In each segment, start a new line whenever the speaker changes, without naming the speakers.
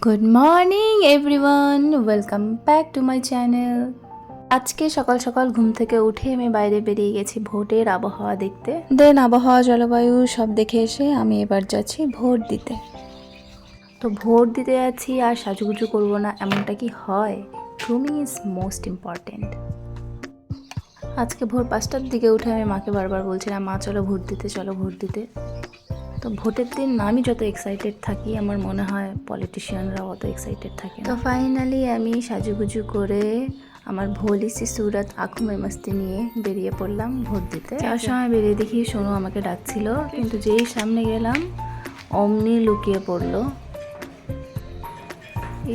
Good morning everyone, welcome back to my channel. আজকে সকাল সকাল ঘুম থেকে উঠে আমি বাইরে বেরিয়ে গেছি ভোটের আবহাওয়া দেখতে। দেন আবহাওয়া জলবায়ু সব দেখে এসে আমি এবার যাচ্ছি ভোট দিতে। তো ভোট দিতে যাচ্ছি আর সাজুগুজু করবো না এমনটা কি হয়? Grooming is most important. আজকে ভোর 5টার দিকে উঠে আমি মাকে বারবার বলছিলাম, মা চলো ভোট দিতে, চলো ভোট দিতে। তো ভোটের দিন আমি যত এক্সাইটেড থাকি আমার মনে হয় পলিটিশিয়ানরাও অত এক্সাইটেড থাকে। তো ফাইনালি আমি সাজুগুজু করে আমার ভোলি সি সুরত আঁখো মে মস্তি নিয়ে বেরিয়ে পড়লাম ভোট দিতে। যার সময় বেরিয়ে দেখি সোনু আমাকে ডাকছিল, কিন্তু যেই সামনে গেলাম অমনি লুকিয়ে পড়লো।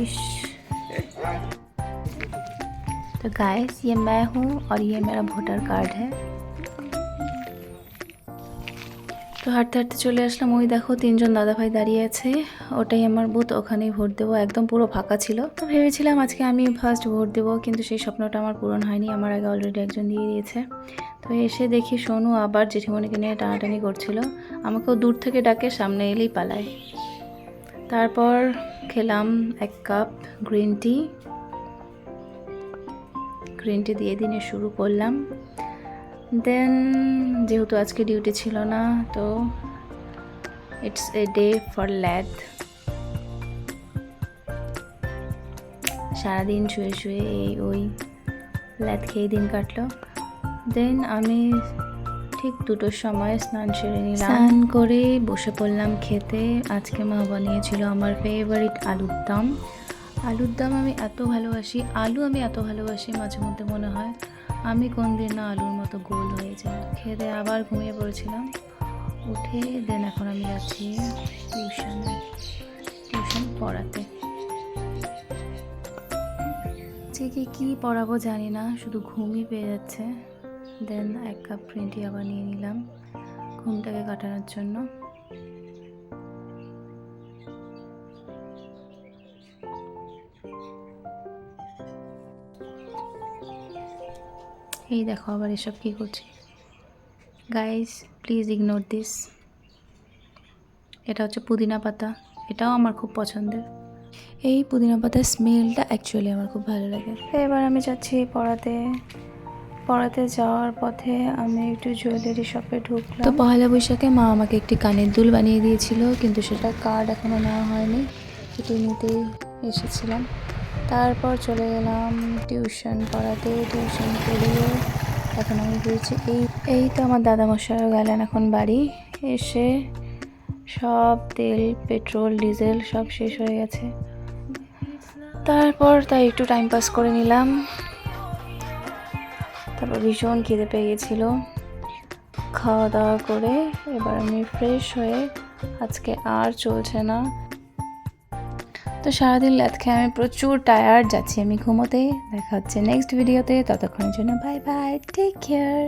ইস। तो गाइस ये मैं हूँ और ये मेरा वोटर कार्ड है। তো হাঁটতে হাঁটতে চলে আসলাম, ওই দেখো 3জন দাদাভাই দাঁড়িয়ে আছে, ওটাই আমার বুথ, ওখানেই ভোট দেবো। একদম পুরো ফাঁকা ছিল। তো ভেবেছিলাম আজকে আমি ফার্স্ট ভোট দেবো, কিন্তু সেই স্বপ্নটা আমার পূরণ হয়নি, আমার আগে অলরেডি একজন দিয়ে দিয়েছে। তো এসে দেখি সোনু আবার জেঠিমণিকে নিয়ে টানাটানি করছিল, আমাকেও দূর থেকে ডাকে, সামনে এলেই পালায়। তারপর খেলাম 1 কাপ গ্রিন টি দিয়ে দিনে শুরু করলাম। দেন যেহেতু আজকে ডিউটি ছিল না, তো ইটস এ ডে ফর ল্যাদ। সারাদিন শুয়ে শুয়ে এই ওই ল্যাদ খেয়ে দিন কাটলো। দেন আমি ঠিক 2টোর সময় স্নান সেরে নিলাম, স্নান করে বসে পড়লাম খেতে। আজকে মা বানিয়েছিল আমার ফেভারিট আলুর দম। আলুর দম আমি এত ভালোবাসি, আলু আমি এত ভালোবাসি, মাঝে মধ্যে মনে হয় আমি কোন দিন না আলুর মতো গোল হয়ে যায়। খেতে আবার ঘুমিয়ে পড়েছিলাম, উঠে দেন এখন আমি যাচ্ছি টিউশন পড়াতে। যে কি পড়াবো জানি না, শুধু ঘুমই পেয়ে যাচ্ছে। দেন 1 কাপ গ্রিন টি আবার নিয়ে নিলাম ঘুমটাকে কাটানোর জন্য। এই দেখো আবার এসব কি করছি। Guys please ignore this. এটা হচ্ছে পুদিনা পাতা, এটাও আমার খুব পছন্দের। এই পুদিনা পাতার স্মেলটা অ্যাকচুয়ালি আমার খুব ভালো লাগে। এবার আমি যাচ্ছি পড়াতে যাওয়ার পথে আমি একটু জুয়েলারি শপে ঢুকলাম। তো পয়লা বৈশাখে মা আমাকে একটি কানের দুল বানিয়ে দিয়েছিল, কিন্তু সেটা কার্ড এখনও নেওয়া হয়নি, সেটি নিতেই এসেছিলাম। তারপর চলে গেলাম টিউশন পড়াতে, টিউশন পড়িয়ে এখন আমি ঘুরছি। এই তো আমার দাদামশাইও গেলেন এখন বাড়ি। এসে সব তেল, পেট্রোল, ডিজেল সব শেষ হয়ে গেছে। তারপর তাই একটু টাইম পাস করে নিলাম। তারপর ভীষণ খিদে পেয়ে গেছিলো, খাওয়া দাওয়া করে এবার আমি ফ্রেশ হয়ে, আজকে আর চলছে না। তো সারাদিন ল্যাদ খেয়ে আমি প্রচুর টায়ার্ড, যাচ্ছি আমি ঘুমোতে। দেখা হচ্ছে নেক্সট ভিডিওতে, ততক্ষণের জন্য বাই বাই, টেক কেয়ার।